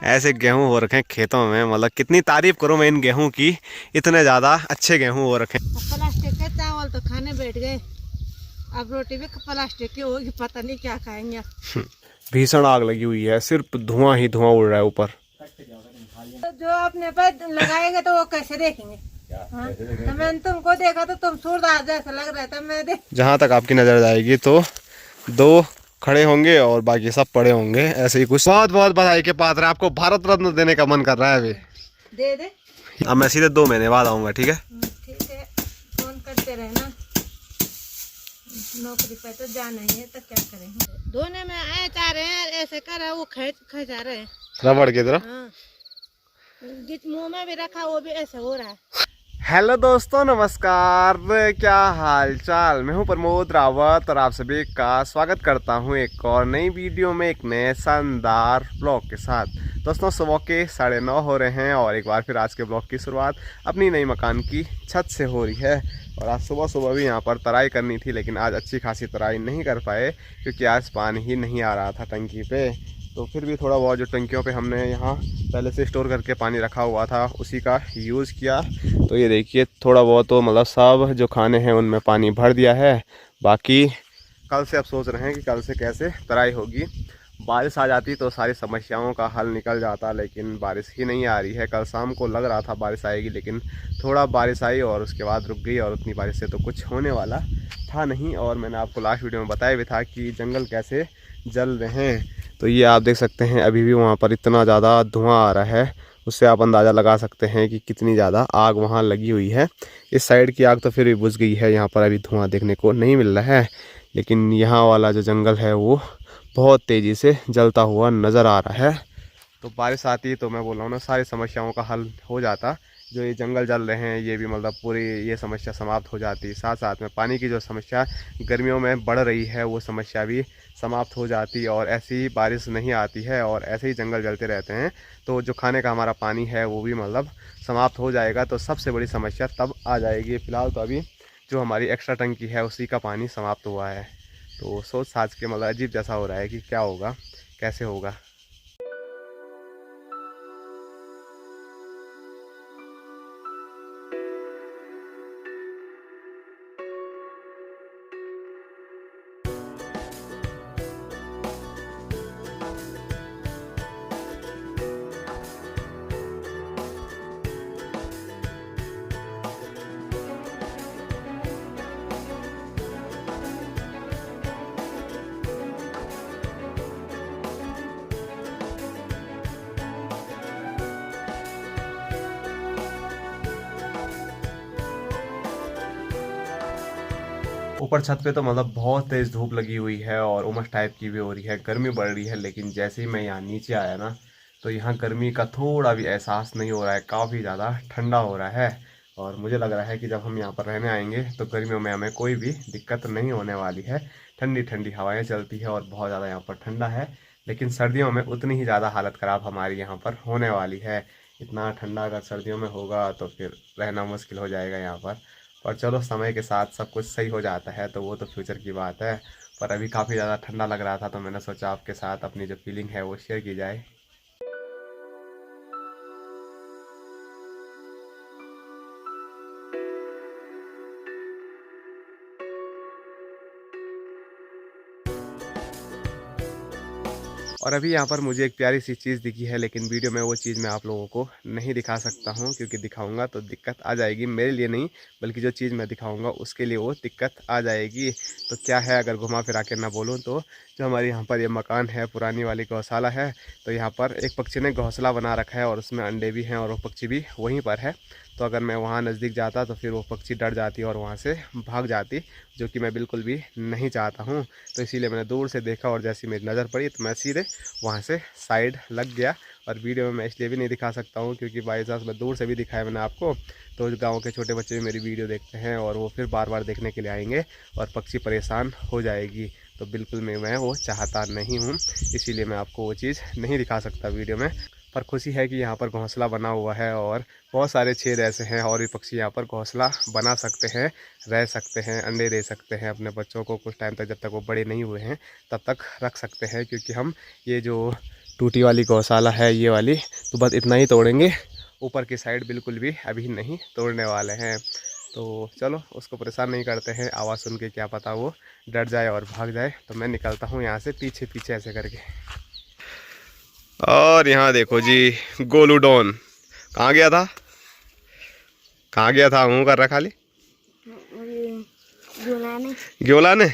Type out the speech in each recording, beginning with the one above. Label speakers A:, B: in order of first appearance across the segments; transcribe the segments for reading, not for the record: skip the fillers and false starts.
A: ऐसे गेहूं हो रखे हैं खेतों में, मतलब कितनी तारीफ करूं मैं इन गेहूं की। इतने ज्यादा अच्छे गेहूं हो रखे हैं।
B: प्लास्टिक के चावल तो खाने बैठ गए, अब रोटी भी प्लास्टिक की होगी, पता नहीं क्या खाएंगे।
A: भीषण आग लगी हुई है, सिर्फ धुआं ही धुआं उड़ रहा है ऊपर।
B: तो जो अपने पर लगाएंगे तो वो कैसे देखेंगे? हाँ? तो मैंने तुमको देखा तो तुम सूरदास जैसा लग रहा था। मैं देख
A: जहां तक आपकी नजर जाएगी तो दो खड़े होंगे और बाकी सब पड़े होंगे, ऐसे ही कुछ। बहुत बहुत बधाई के पात्र, आपको भारत रत्न देने का मन कर रहा है अभी।
B: दे दे।
A: अब मैं सीधे 2 महीने बाद आऊंगा, ठीक है?
B: ठीक है, फोन करते रहना। नौकरी पे तो जाना ही है, तो क्या करेंगे। धोने में आए चाह रहे हैं, ऐसे कर रहे हैं, वो खचा रहे हैं
A: रबड़ की तरह।
B: हाँ, जिस मुंह में भी रखा वो भी ऐसे हो रहा है।
A: हेलो दोस्तों, नमस्कार। क्या हाल चाल? मैं हूं प्रमोद रावत और आप सभी का स्वागत करता हूं एक और नई वीडियो में, एक नए शानदार ब्लॉग के साथ। दोस्तों, सुबह के 9:30 हो रहे हैं और एक बार फिर आज के ब्लॉग की शुरुआत अपनी नई मकान की छत से हो रही है। और आज सुबह सुबह भी यहां पर तराई करनी थी, लेकिन आज अच्छी खासी तराई नहीं कर पाए क्योंकि आज पानी ही नहीं आ रहा था टंकी पे। तो फिर भी थोड़ा बहुत जो टंकियों पे हमने यहाँ पहले से स्टोर करके पानी रखा हुआ था उसी का यूज़ किया। तो ये देखिए, थोड़ा बहुत तो मतलब सब जो खाने हैं उनमें पानी भर दिया है। बाकी कल से अब सोच रहे हैं कि कल से कैसे तराई होगी। बारिश आ जाती तो सारी समस्याओं का हल निकल जाता, लेकिन बारिश ही नहीं आ रही है। कल शाम को लग रहा था बारिश आएगी, लेकिन थोड़ा बारिश आई और उसके बाद रुक गई, और उतनी बारिश से तो कुछ होने वाला था नहीं। और मैंने आपको लास्ट वीडियो में बताया भी था कि जंगल कैसे जल रहे हैं। तो ये आप देख सकते हैं, अभी भी वहाँ पर इतना ज़्यादा धुआं आ रहा है, उससे आप अंदाज़ा लगा सकते हैं कि कितनी ज़्यादा आग वहाँ लगी हुई है। इस साइड की आग तो फिर भी बुझ गई है, यहाँ पर अभी धुआं देखने को नहीं मिल रहा है, लेकिन यहाँ वाला जो जंगल है वो बहुत तेज़ी से जलता हुआ नज़र आ रहा है। तो बारिश आती तो मैं बोल रहा हूँ ना, सारी समस्याओं का हल हो जाता। जो ये जंगल जल रहे हैं ये भी मतलब पूरी ये समस्या समाप्त हो जाती। साथ साथ में पानी की जो समस्या गर्मियों में बढ़ रही है वो समस्या भी समाप्त हो जाती। और ऐसी ही बारिश नहीं आती है और ऐसे ही जंगल जलते रहते हैं तो जो खाने का हमारा पानी है वो भी मतलब समाप्त हो जाएगा। तो सबसे बड़ी समस्या तब आ जाएगी। फ़िलहाल तो अभी जो हमारी एक्स्ट्रा टंकी है उसी का पानी समाप्त हुआ है। तो सोच साच के मतलब अजीब जैसा हो रहा है कि क्या होगा, कैसे होगा। ऊपर छत पे तो मतलब बहुत तेज़ धूप लगी हुई है और उमस टाइप की भी हो रही है, गर्मी बढ़ रही है। लेकिन जैसे ही मैं यहाँ नीचे आया ना, तो यहाँ गर्मी का थोड़ा भी एहसास नहीं हो रहा है, काफ़ी ज़्यादा ठंडा हो रहा है। और मुझे लग रहा है कि जब हम यहाँ पर रहने आएंगे तो गर्मियों में हमें कोई भी दिक्कत नहीं होने वाली है। ठंडी ठंडी हवाएं चलती है और बहुत ज़्यादा यहाँ पर ठंडा है। लेकिन सर्दियों में उतनी ही ज़्यादा हालत ख़राब हमारी यहाँ पर होने वाली है। इतना ठंडा अगर सर्दियों में होगा तो फिर रहना मुश्किल हो जाएगा यहाँ पर। पर चलो, समय के साथ सब कुछ सही हो जाता है, तो वो तो फ्यूचर की बात है। पर अभी काफ़ी ज़्यादा ठंडा लग रहा था तो मैंने सोचा आपके साथ अपनी जो फीलिंग है वो शेयर की जाए। और अभी यहाँ पर मुझे एक प्यारी सी चीज़ दिखी है, लेकिन वीडियो में वो चीज़ मैं आप लोगों को नहीं दिखा सकता हूँ क्योंकि दिखाऊंगा तो दिक्कत आ जाएगी। मेरे लिए नहीं, बल्कि जो चीज़ मैं दिखाऊंगा उसके लिए वो दिक्कत आ जाएगी। तो क्या है, अगर घुमा फिरा के ना बोलूँ तो जो हमारे यहाँ पर ये मकान है, पुरानी वाली गौशाला है, तो यहाँ पर एक पक्षी ने घोंसला बना रखा है और उसमें अंडे भी हैं और वो पक्षी भी वहीं पर है। तो अगर मैं वहाँ नज़दीक जाता तो फिर वो पक्षी डर जाती और वहाँ से भाग जाती, जो कि मैं बिल्कुल भी नहीं चाहता हूँ। तो इसीलिए मैंने दूर से देखा और जैसी मेरी नज़र पड़ी तो मैं सीधे वहाँ से साइड लग गया। और वीडियो में मैं इसलिए भी नहीं दिखा सकता हूँ क्योंकि बाई चांस मैं दूर से भी दिखाया मैंने आपको, तो गांव के छोटे बच्चे भी मेरी वीडियो देखते हैं और वो फिर बार बार देखने के लिए आएंगे और पक्षी परेशान हो जाएगी। तो बिल्कुल मैं वो चाहता नहीं हूँ, इसीलिए मैं आपको वो चीज़ नहीं दिखा सकता वीडियो में। पर खुशी है कि यहाँ पर घोंसला बना हुआ है और बहुत सारे छेद ऐसे हैं और भी पक्षी यहाँ पर घोंसला बना सकते हैं, रह सकते हैं, अंडे दे सकते हैं। अपने बच्चों को कुछ टाइम तक, जब तक वो बड़े नहीं हुए हैं तब तक रख सकते हैं, क्योंकि हम ये जो टूटी वाली गौशाला है ये वाली, तो बस इतना ही तोड़ेंगे, ऊपर की साइड बिल्कुल भी अभी नहीं तोड़ने वाले हैं। तो चलो उसको परेशान नहीं करते हैं, आवाज़ सुन के क्या पता वो डर जाए और भाग जाए। तो मैं निकलता हूँ यहाँ से पीछे पीछे ऐसे करके। और यहाँ देखो जी गोलू डॉन कहाँ गया था, कहाँ गया था, मुँह कर रहा खाली ग्योला ने।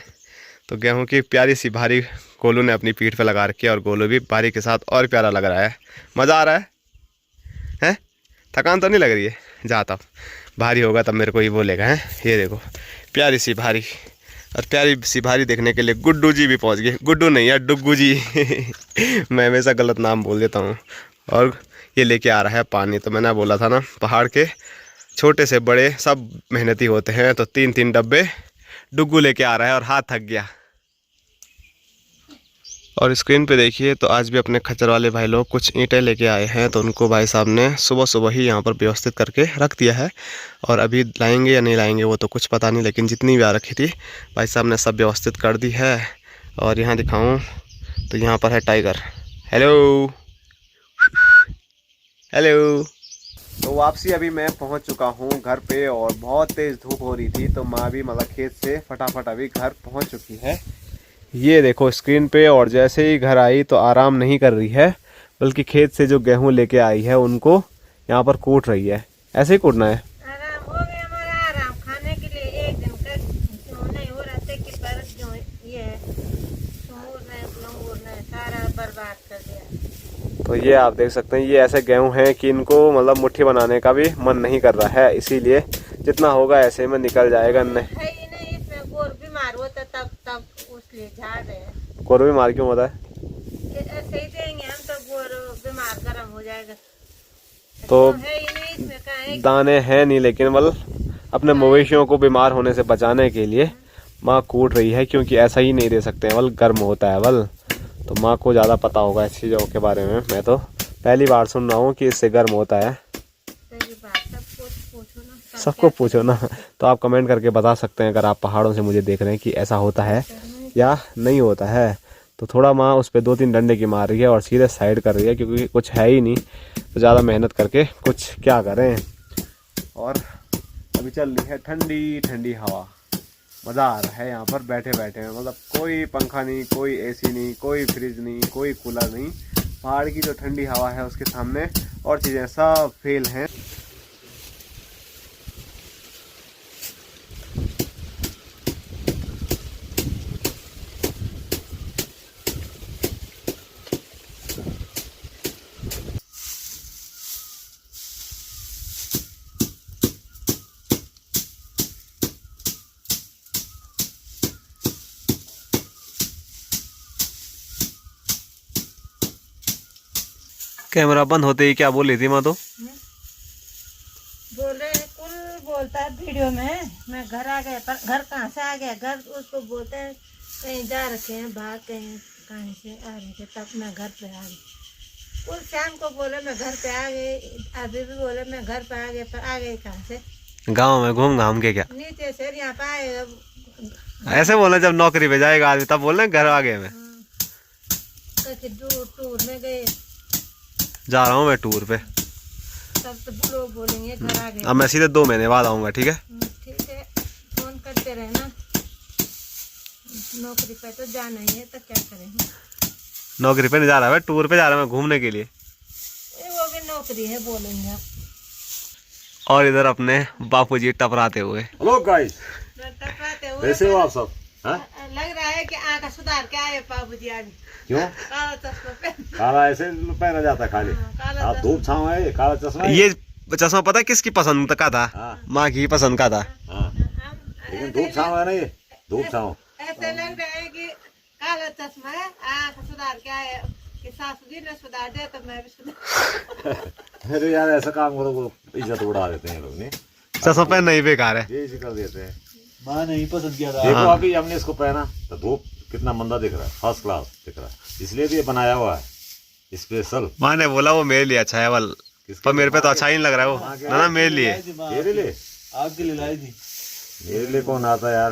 A: तो गेहूँ की प्यारी सी भारी गोलू ने अपनी पीठ पे लगा रखी है, और गोलू भी भारी के साथ और प्यारा लग रहा है। मज़ा आ रहा है, हैं? थकान तो नहीं लग रही है? जा तब भारी होगा तब मेरे को ही बोलेगा। हैं ये देखो प्यारी सी भारी, और प्यारी सी भारी देखने के लिए गुड्डू जी भी पहुंच गए। गुड्डू नहीं यार, डुग्गू जी मैं हमेशा गलत नाम बोल देता हूँ। और ये लेके आ रहा है पानी। तो मैंने बोला था ना, पहाड़ के छोटे से बड़े सब मेहनती होते हैं। तो 3-3 डब्बे डुग्गू लेके आ रहा है और हाथ थक गया। और स्क्रीन पे देखिए तो आज भी अपने खच्चर वाले भाई लोग कुछ ईंटें लेके आए हैं। तो उनको भाई साहब ने सुबह सुबह ही यहाँ पर व्यवस्थित करके रख दिया है, और अभी लाएंगे या नहीं लाएंगे वो तो कुछ पता नहीं, लेकिन जितनी भी आ रखी थी भाई साहब ने सब व्यवस्थित कर दी है। और यहाँ दिखाऊँ तो यहाँ पर है टाइगर। Hello hello. तो वापसी अभी मैं पहुँच चुका हूँ घर पे, और बहुत तेज़ धूप हो रही थी। तो माँ भी मतलब खेत से फटाफट अभी घर पहुँच चुकी है, ये देखो स्क्रीन पे। और जैसे ही घर आई तो आराम नहीं कर रही है, बल्कि खेत से जो गेहूं लेके आई है उनको यहाँ पर कूट रही है। ऐसे ही कूटना है।
B: आराम हो गया हमारा, आराम खाने के लिए एक दिन का क्यों नहीं हो रहा कि पर जो ये ने सारा बर्बाद कर दिया।
A: तो ये आप देख सकते हैं, ये ऐसे गेहूं हैं कि इनको मतलब मुट्ठी बनाने का भी मन नहीं कर रहा है, इसीलिए जितना होगा ऐसे में निकल जाएगा। नहीं
B: गोर बीमार होता तब उसलिए झाड़ रहे हैं।
A: गोर बीमार क्यों होता है?
B: ऐसे ही देंगे हम तो गोर बीमार गर्म हो जाएगा।
A: तो
B: है ही नहीं इसमें कहाँ
A: दाने हैं नहीं, लेकिन मतलब अपने मवेशियों को बीमार होने से बचाने के लिए माँ कूट रही है, क्योंकि ऐसा ही नहीं दे सकते हैं, बल गर्म होता है बल। तो माँ को ज़्यादा पता होगा इस चीज़ों के बारे में, मैं तो पहली बार सुन रहा हूँ कि इससे गर्म होता है। सबको पूछो ना, तो आप कमेंट करके बता सकते हैं अगर आप पहाड़ों से मुझे देख रहे हैं कि ऐसा होता है या नहीं होता है। तो थोड़ा माँ उस पर 2-3 डंडे की मार रही है और सीधे साइड कर रही है, क्योंकि कुछ है ही नहीं, तो ज़्यादा मेहनत करके कुछ क्या करें। और अभी चल रही है ठंडी ठंडी हवा, मज़ा आ रहा है यहाँ पर बैठे बैठे। मतलब कोई पंखा नहीं, कोई एसी नहीं, कोई फ्रिज नहीं, कोई कूलर नहीं। पहाड़ की जो ठंडी हवा है उसके सामने और चीज़ें सब फेल हैं। कैमरा बंद होते ही क्या बोल रही थी माँ? तो
B: बोले कुल बोलता है वीडियो में, मैं घर आ गया, पर घर कहाँ से आ गया? घर उसको बोलते हैं कहीं जा रखे हैं, भाग कहीं कहीं से आ रहे थे, तब मैं घर पे आ गई। कुल शाम को बोले मैं घर पे आ गई, अभी भी बोले मैं घर पे आ गए, पर आ गई कहाँ से?
A: गाँव में घूम घाम के क्या
B: नीचे से यहाँ पे आएगा।
A: ऐसे बोलना जब नौकरी पे जाएगा आदमी, तब बोलना घर आ गए मैं।
B: टूर में गए,
A: जा रहा हूँ मैं टूर पे,
B: तब तो लोग बोलेंगे घर आ गए।
A: अब मैं सीधे 2 महीने बाद आऊँगा, ठीक है?
B: ठीक है, फोन करते रहना। नौकरी पे तो जाना ही है, तो क्या करेंगे?
A: नौकरी पे नहीं जा रहा, मैं टूर पे जा रहा हूँ, मैं घूमने के लिए।
B: वो भी नौकरी है बोलेंगे।
A: और इधर अपने बापूजी टपराते हुए।
C: हेलो गाइस,
B: टपराते हुए
C: कैसे हो आप सब?
B: लग रहा है कि आँख सुधार के आए बाबूजी आज।
C: क्यों?
B: काला चश्मा पहन,
C: काला ऐसे पहना जाता है खाली?
B: काला
C: आप धूप छाँव है, काला चश्मा है?
A: ये चश्मा पता है किसकी पसंद का था?
C: हाँ।
A: माँ की पसंद का था।
C: हाँ, लेकिन धूप छाँव है ना, ये धूप छाँव।
B: ऐसे लग रहा है कि काला चश्मा है, आँख सुधार के आए कि सासू जी ने सुधार दिया तो मैं भी सुधार।
C: अरे यार ऐसा काम करो, वो इज्जत उड़ा देते हैं लोग। नहीं,
A: चश्मा पहनना ही बेकार है,
C: ये कर देते हैं।
D: माँ नहीं पसंद किया था।
C: देखो अभी हमने इसको पहना तो धूप कितना मंदा दिख रहा है, फर्स्ट क्लास दिख रहा है, इसलिए भी ये बनाया हुआ है स्पेशल।
A: माँ ने बोला वो मेरे लिए अच्छा है, बल पर मेरे पे तो अच्छा ही नहीं लग रहा है वो। ना मेरे लिए,
C: मेरे लिए,
D: आपके लिए लाई थी।
C: मेरे लिए कौन आता यार,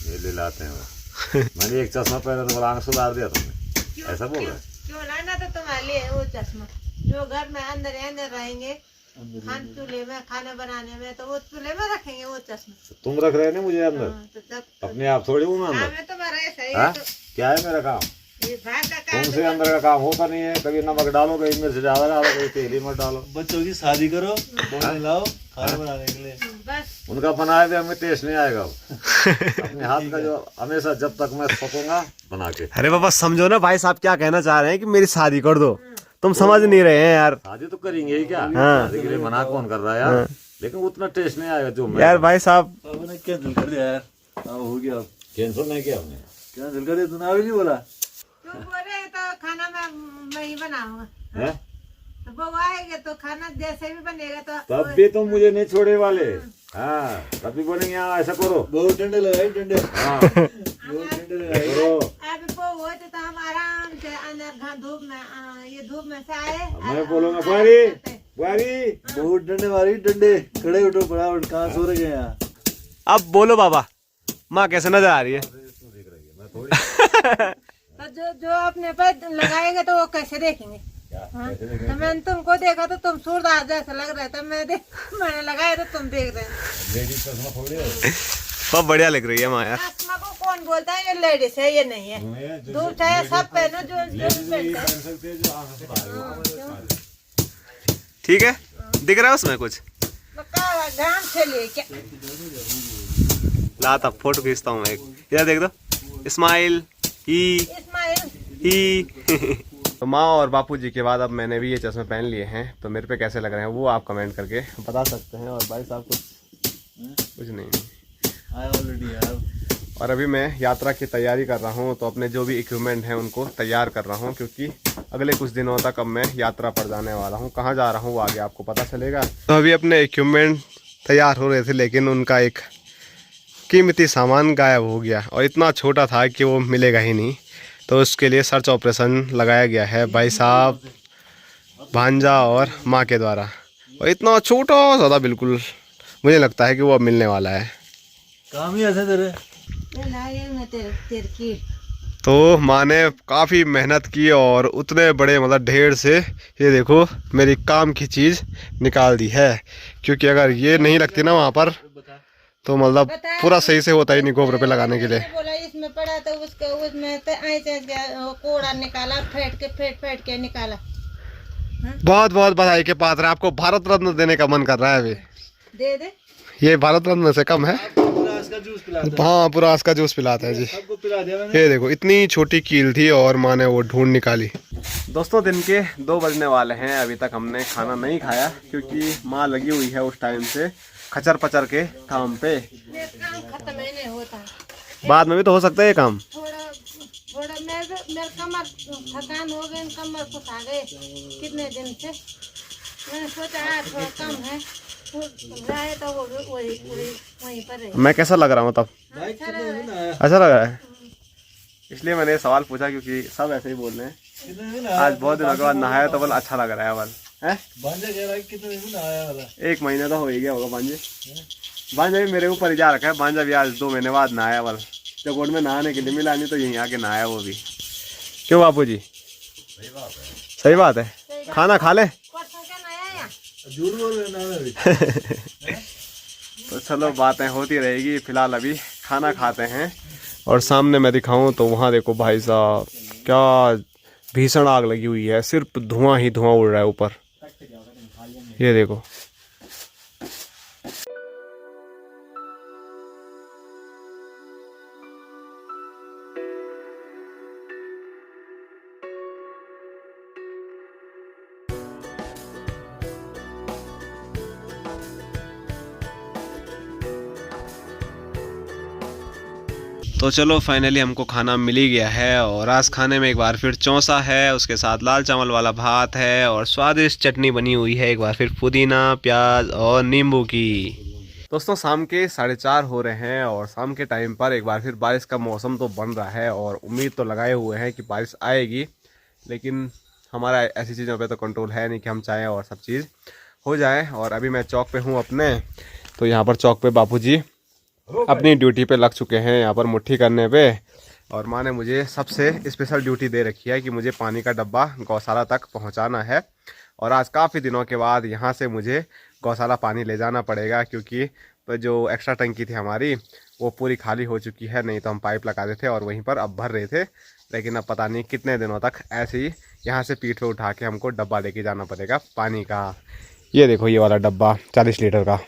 C: मेरे लिए लाते हैं वो। मैंने एक चश्मा पहना तो बोला आँख सुधार दिया तुमने, ऐसा बोल रहे हैं?
B: क्यों लाना तो तुम्हारे लिए है वो चश्मा। जो घर में अंदर रहेंगे चूल्हे में खाना बनाने में, तो वो चूल्हे में रखेंगे वो चश्मा।
C: तुम रख रहे ना मुझे अंदर,
B: तो जब
C: अपने आप थोड़ी हूँ मैं अंदर।
B: काम है तुम्हारा ऐसा ही
C: हाँ?
B: है, तो
C: क्या है मेरा काम?
B: ये भाग का काम
C: तुमसे अंदर का काम होता नहीं है। कभी नमक डालो, कभी मिर्च ज्यादा डालो, कभी तेल ही मत डालो।
D: बच्चों की शादी करो, बोलने लाओ खाना बनाने के लिए।
B: बस
C: उनका बनाए हुए हमें टेस्ट नहीं आएगा। अपने हाथ का जो हमेशा जब तक मैं सकूंगा बना के।
A: अरे बाबा समझो ना, भाई साहब क्या कहना चाह रहे हैं कि मेरी शादी कर दो। तुम समझ नहीं रहे हैं यार।
C: शादी तो करेंगे ही क्या,
A: हाँ।
C: शादी के लिए मना कौन कर रहा है यार।
A: हाँ।
C: लेकिन उतना टेस्ट नहीं आएगा जो मैं।
A: यार भाई साहब
D: अब ने कैंसिल कर दिया यार। अब हो गया, अब
C: कैंसिल नहीं किया हमने।
D: कैंसिल कर दिया। तूने अभी नहीं बोला?
B: तुम बोले तो खाना मैं ही बनाऊंगा।
C: हैं?
B: तो वो आएंगे तो खाना जैसे भी बनेगा तो
C: तब भी तुम मुझे नहीं छोड़े वाले। हाँ, तब भी बोलेंगे हाँ ऐसा करो।
D: बहुत डंडे लगाए, डंडे
C: हाँ
D: बहुत डंडे लगाए।
C: करो।
B: अभी वो हो तो हम आराम से अंदर धूप में ये धूप में से आए।
C: मैं बोलूंगा बुआरी बुआरी।
D: बहुत डंडे मारी, डंडे। खड़े उठो फटाफट, कहाँ सो रहे हैं यहाँ?
A: अब बोलो बाबा, माँ कैसे नजर आ रही है?
B: तो जो अपने पर लगाएंगे तो वो कैसे देखेंगे? हाँ? तो मैंने तुमको देखा तो तुम सूरदास जैसा लग रहा था। मैंने लगाया तो तुम देख रहे हैं।
A: बहुत बढ़िया लग रही है माँ यार।
B: चश्मा को कौन बोलता है? ये लेडीज है, ये नहीं है। दूर चाहे सब पहनो जो पहनते हैं।
A: ठीक है, दिख रहा है उसमें कुछ?
B: घाम से लिए क्या?
A: ला तब फोटो खींचता हूँ एक। इधर देख दो, स्माइल ही
B: इस्माइल
A: ही। तो माँ और बापूजी के बाद अब मैंने भी ये चश्मे पहन लिए हैं, तो मेरे पे कैसे लग रहे हैं वो आप कमेंट करके बता सकते हैं। और भाई साहब कुछ नहीं।
D: आया ऑलरेडी यार।
A: और अभी मैं यात्रा की तैयारी कर रहा हूँ, तो अपने जो भी इक्विपमेंट हैं उनको तैयार कर रहा हूँ, क्योंकि अगले कुछ दिनों तक अब मैं यात्रा पर जाने वाला हूँ। कहाँ जा रहा हूँ वो आगे आपको पता चलेगा। तो अभी अपने इक्विपमेंट तैयार हो रहे थे, लेकिन उनका एक कीमती सामान गायब हो गया, और इतना छोटा था कि वो मिलेगा ही नहीं। तो उसके लिए सर्च ऑपरेशन लगाया गया है भाई साहब, भांजा और माँ के द्वारा। और इतना छोटा सा था बिल्कुल, मुझे लगता है कि वो अब मिलने वाला है।
D: काम ही ऐसे तेरे।
B: तिरकी
A: तो माँ ने काफ़ी मेहनत की और उतने बड़े मतलब ढेर से ये देखो मेरी काम की चीज़ निकाल दी है। क्योंकि अगर ये नहीं लगती ना वहाँ पर, तो मतलब पूरा सही से होता ही नहीं गोबर पे लगाने के लिए।
B: बोला इसमें पड़ा तो उसमें तो ऐसे कोड़ा निकाला, फेंट के निकाला।
A: बहुत बहुत बधाई के पात्र है। आपको भारत रत्न देने का मन कर रहा है अभी।
B: दे
A: ये भारत रत्न से कम है।
D: पुरास का जूस पिलाता है।
A: हाँ, पुरास का जूस पिलाता है जी।
D: सबको पिला दिया मैंने।
A: ये देखो इतनी छोटी कील थी और माँ ने वो ढूंढ निकाली। दोस्तों दिन के 2 बजने वाले हैं, अभी तक हमने खाना नहीं खाया, क्योंकि माँ लगी हुई है उस टाइम से खचर पचर के काम पे।
B: काम खत्म ही नहीं होता।
A: बाद में भी तो हो सकता है ये काम।
B: थोड़ा मेरे कमर थकान हो गई, कमर फुसा गए कितने दिन से। मैंने सोचा थोड़ा कम है रहे तो वो वहीं पर रहे।
A: मैं कैसा लग रहा हूँ तब?
D: भाई कितने दिन आया?
A: अच्छा लग रहा है, इसलिए मैंने ये सवाल पूछा, क्योंकि सब ऐसे ही बोल रहे हैं।
D: कितने दिन आया?
A: आज बहुत दिनों के बाद नहाया तो बोल अच्छा लग रहा है बल है।
D: भांजा कह रहा है कितने दिन आया वाला।
A: 1 महीना तो हो ही गया होगा भांजे। भांजा भी मेरे ऊपर ही जा रखा है। भांजा भी आज 2 महीने बाद नहाया बल। चकोट में नहाने के लिए मिला नहीं तो यहीं आके नहाया वो भी। क्यों बापूजी? सही बात है। खाना खा ले।
B: परसों क्या नया या?
D: झूठ बोल रहे ना अभी।
A: तो चलो बातें होती रहेगी, फिलहाल अभी खाना खाते हैं। और सामने मैं दिखाऊं तो वहाँ देखो भाई साहब क्या भीषण आग लगी हुई है, सिर्फ धुआं ही धुआं उड़ रहा है ऊपर। ये देखो। तो चलो फाइनली हमको खाना मिल ही गया है, और आज खाने में एक बार फिर चौंसा है, उसके साथ लाल चावल वाला भात है और स्वादिष्ट चटनी बनी हुई है, एक बार फिर पुदीना प्याज और नींबू की। दोस्तों शाम के 4:30 हो रहे हैं, और शाम के टाइम पर एक बार फिर बारिश का मौसम तो बन रहा है, और उम्मीद तो लगाए हुए हैं कि बारिश आएगी। लेकिन हमारा ऐसी चीज़ों पे तो कंट्रोल है नहीं कि हम चाहें और सब चीज़ हो जाए। और अभी मैं चौक पे हूँ अपने, तो यहाँ पर चौक पे बापूजी अपनी ड्यूटी पे लग चुके हैं, यहाँ पर मुट्ठी करने पे। और माँ ने मुझे सबसे स्पेशल ड्यूटी दे रखी है कि मुझे पानी का डब्बा गौशाला तक पहुंचाना है। और आज काफ़ी दिनों के बाद यहाँ से मुझे गौशाला पानी ले जाना पड़ेगा, क्योंकि जो एक्स्ट्रा टंकी थी हमारी वो पूरी खाली हो चुकी है। नहीं तो हम पाइप लगा रहे थे और वहीं पर अब भर रहे थे, लेकिन अब पता नहीं कितने दिनों तक ऐसे ही यहाँ से पीठ पे उठा के हमको डब्बा लेके जाना पड़ेगा पानी का। ये देखो ये वाला डब्बा 40 लीटर का।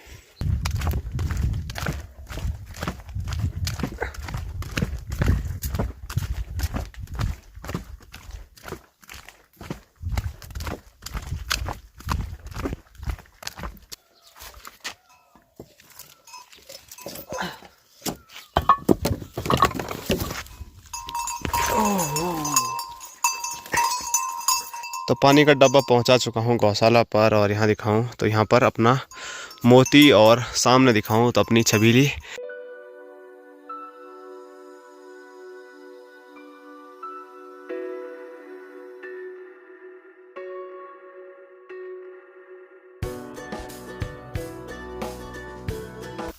A: तो पानी का डब्बा पहुंचा चुका हूं गौशाला पर, और यहाँ दिखाऊं तो यहाँ पर अपना मोती, और सामने दिखाऊं तो अपनी छबीली।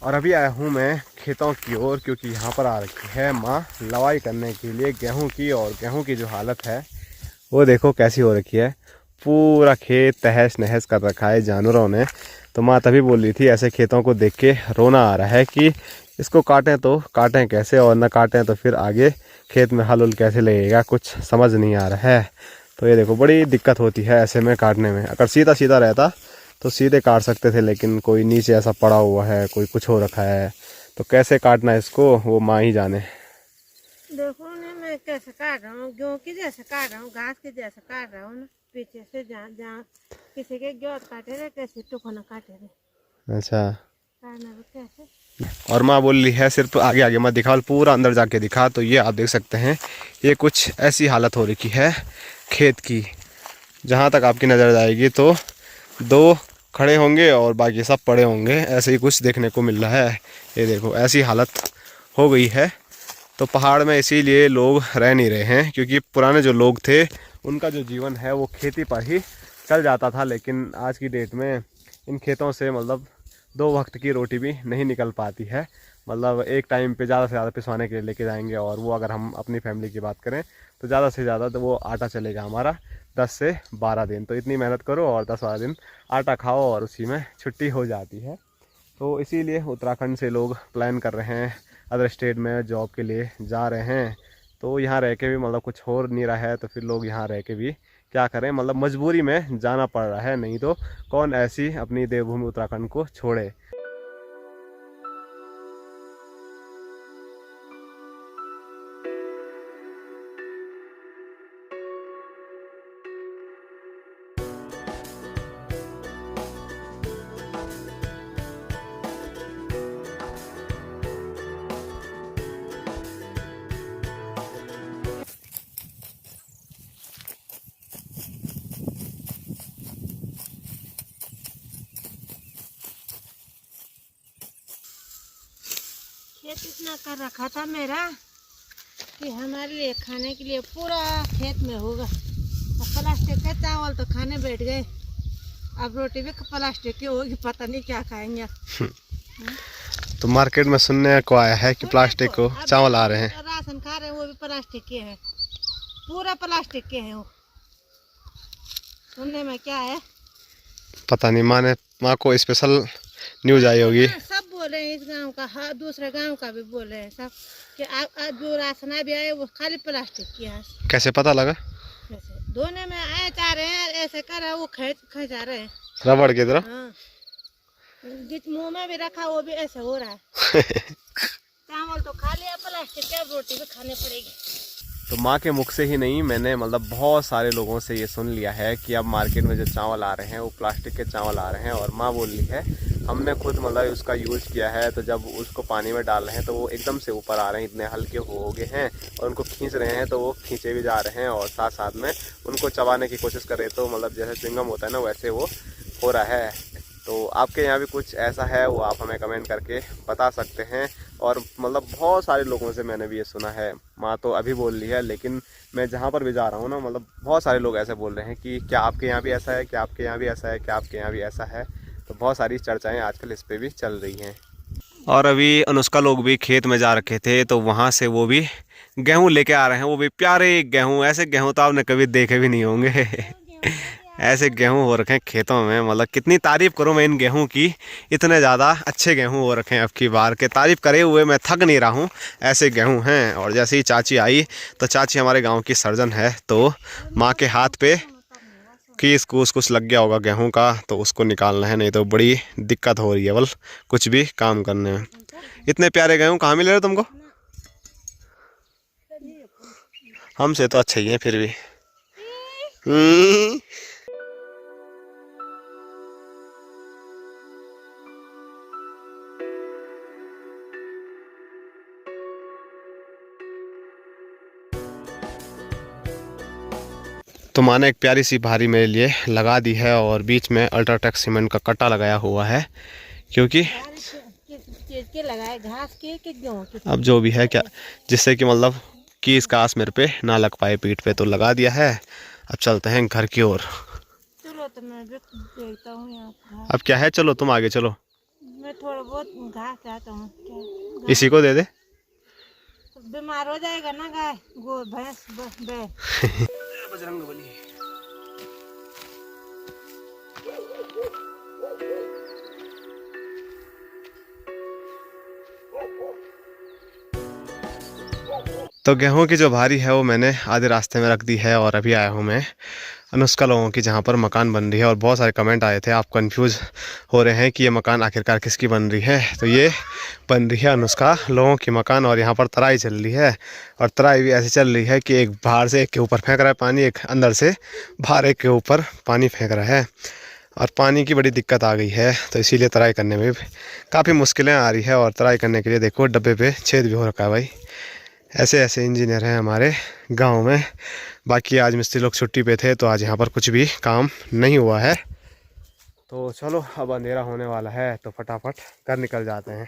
A: और अभी आया हूँ मैं खेतों की ओर, क्योंकि यहाँ पर आ रखी है माँ लवाई करने के लिए गेहूं की। और गेहूं की जो हालत है वो देखो कैसी हो रखी है, पूरा खेत तहस नहस कर रखा है जानवरों ने। तो माँ तभी बोल रही थी ऐसे खेतों को देख के रोना आ रहा है कि इसको काटें तो काटें कैसे, और न काटें तो फिर आगे खेत में हल उल कैसे लगेगा, कुछ समझ नहीं आ रहा है। तो ये देखो बड़ी दिक्कत होती है ऐसे में काटने में। अगर सीधा सीधा रहता तो सीधे काट सकते थे, लेकिन कोई नीचे ऐसा पड़ा हुआ है, कोई कुछ हो रखा है, तो कैसे काटना है इसको वो माँ ही जाने।
B: देखो ना मैं कैसे काट रहा हूँ, गेहूँ की जैसे काट रहा हूँ, घास के जैसे काट रहा हूँ ना, पीछे से जहाँ जहाँ किसी के गेहूँ काटे रहे, कैसे टुकना काटे रहे।
A: अच्छा,
B: काटना तो कैसे।
A: और माँ बोल रही है सिर्फ आगे आगे मत दिखा, पूरा अंदर जाके दिखा। तो ये आप देख सकते हैं, ये कुछ ऐसी हालत हो रखी है खेत की, जहाँ तक आपकी नज़र जाएगी तो 2 खड़े होंगे और बाकी सब पड़े होंगे, ऐसे ही कुछ देखने को मिल रहा है। ये देखो ऐसी हालत हो गई है। तो पहाड़ में इसीलिए लोग रह नहीं रहे हैं, क्योंकि पुराने जो लोग थे उनका जो जीवन है वो खेती पर ही चल जाता था। लेकिन आज की डेट में इन खेतों से मतलब 2 वक्त की रोटी भी नहीं निकल पाती है। मतलब एक टाइम पे ज़्यादा से ज़्यादा पिसवाने के लिए लेके जाएंगे, और वो अगर हम अपनी फैमिली की बात करें तो ज़्यादा से ज़्यादा तो वो आटा चलेगा हमारा 10 से 12 दिन। तो इतनी मेहनत करो और 10-12 दिन आटा खाओ और उसी में छुट्टी हो जाती है। तो इसीलिए उत्तराखंड से लोग प्लान कर रहे हैं, अदर स्टेट में जॉब के लिए जा रहे हैं। तो यहाँ रह के भी मतलब कुछ हो नहीं रहा है, तो फिर लोग यहाँ रह के भी क्या करें, मतलब मजबूरी में जाना पड़ रहा है। नहीं तो कौन ऐसी अपनी देवभूमि उत्तराखंड को छोड़े।
B: खेत इतना कर रखा था मेरा कि हमारे लिए खाने के लिए पूरा खेत में होगा। और प्लास्टिक के चावल तो खाने बैठ गए, अब रोटी भी प्लास्टिक की होगी, पता नहीं क्या खाएंगे।
A: तो मार्केट में सुनने को आया है कि प्लास्टिक को चावल आ रहे हैं,
B: राशन खा रहे हैं वो भी प्लास्टिक के हैं, पूरा प्लास्टिक के हैं वो। सुनने में क्या है
A: पता नहीं। माँ को स्पेशल न्यूज आई होगी।
B: सब बोल रहे हैं इस गांव का, हाँ दूसरे गांव का भी बोल रहे हैं सब कि आज जो राशन अभी आए वो खाली प्लास्टिक की है।
A: कैसे पता लगा?
B: जैसे धोने में आए जा रहे हैं, ऐसे कर रहे हैं, वो खा रहे हैं
A: रबड़ की तरह।
B: हाँ, जिस मुंह में भी रखा वो भी ऐसे हो रहा है। चावल तो खा लिया प्लास्टिक के, अब रोटी भी खानी पड़ेगी।
A: तो माँ के मुख से ही नहीं, मैंने मतलब बहुत सारे लोगों से ये सुन लिया है कि अब मार्केट में जो चावल आ रहे हैं वो प्लास्टिक के चावल आ रहे हैं। और माँ बोल रही है हमने खुद मतलब उसका यूज़ किया है, तो जब उसको पानी में डाल रहे हैं तो वो एकदम से ऊपर आ रहे हैं, इतने हल्के हो गए हैं। और उनको खींच रहे हैं तो वो खींचे भी जा रहे हैं, और साथ साथ में उनको चबाने की कोशिश कर रहे, तो मतलब जैसे च्युइंगम होता है ना वैसे वो हो रहा है। तो आपके यहाँ भी कुछ ऐसा है वो आप हमें कमेंट करके बता सकते हैं। और मतलब बहुत सारे लोगों से मैंने भी ये सुना है। माँ तो अभी बोल रही है, लेकिन मैं जहाँ पर भी जा रहा हूँ ना, मतलब बहुत सारे लोग ऐसे बोल रहे हैं कि क्या आपके यहाँ भी ऐसा है, क्या आपके यहाँ भी ऐसा है, क्या आपके यहाँ भी ऐसा है। तो बहुत सारी चर्चाएं आजकल इस पे भी चल रही हैं। और अभी अनुष्का लोग भी खेत में जा रखे थे, तो वहाँ से वो भी गेहूं लेके आ रहे हैं, वो भी प्यारे गेहूं। ऐसे गेहूं तो आपने कभी देखे भी नहीं होंगे। ऐसे गेहूं हो रखे हैं खेतों में, मतलब कितनी तारीफ करूं मैं इन गेहूं की। इतने ज़्यादा अच्छे गेहूं हो रखे हैं, अब की बार के तारीफ करे हुए मैं थक नहीं रहा हूं। ऐसे गेहूं हैं। और जैसे ही चाची आई तो चाची हमारे गांव की सर्जन है, तो माँ के हाथ पे कीस कूस कुछ लग गया होगा गेहूं का, तो उसको निकालना है, नहीं तो बड़ी दिक्कत हो रही है बल कुछ भी काम करने में। इतने प्यारे गेहूं कहाँ मिले रहे तुमको? हमसे तो अच्छे ही हैं फिर भी। तो माँ ने एक प्यारी सी भारी मेरे लिए लगा दी है, और बीच में अल्ट्राटेक सीमेंट का कट्टा लगाया हुआ है, क्योंकि
B: चीज के लगाए, घास के गेहूं के।
A: अब जो भी है क्या, जिससे कि मतलब कि इसका आस मेरे पे ना लग पाए पीठ पे, तो लगा दिया है। अब चलते हैं घर की ओर।
B: चलो तो मैं भी देखता हूँ यहाँ।
A: अब क्या है, चलो तुम आगे चलो।
B: मैं थोड़ा बहुत घास चाहता हूँ। क्या
A: इसी को दे दे।
B: बीमार हो जाएगा ना गाय, गो भैंस बैल।
A: बजरंगबली। तो गेहूं की जो भारी है वो मैंने आधे रास्ते में रख दी है, और अभी आया हूँ मैं अनुष्का लोगों की, जहाँ पर मकान बन रही है। और बहुत सारे कमेंट आए थे, आप कंफ्यूज हो रहे हैं कि ये मकान आखिरकार किसकी बन रही है। तो ये बन रही है अनुष्का लोगों की मकान, और यहाँ पर तराई चल रही है। और तराई भी ऐसी चल रही है कि एक बाहर से एक के ऊपर फेंक रहा है पानी, एक अंदर से बाहर एक के ऊपर पानी फेंक रहा है। और पानी की बड़ी दिक्कत आ गई है, तो इसीलिए तराई करने में भी काफ़ी मुश्किलें आ रही है। और तराई करने के लिए देखो डब्बे पे छेद भी हो रखा है भाई। ऐसे ऐसे इंजीनियर हैं हमारे गांव में। बाकी आज मिस्त्री लोग छुट्टी पे थे, तो आज यहाँ पर कुछ भी काम नहीं हुआ है। तो चलो अब अंधेरा होने वाला है, तो फटाफट घर निकल जाते हैं।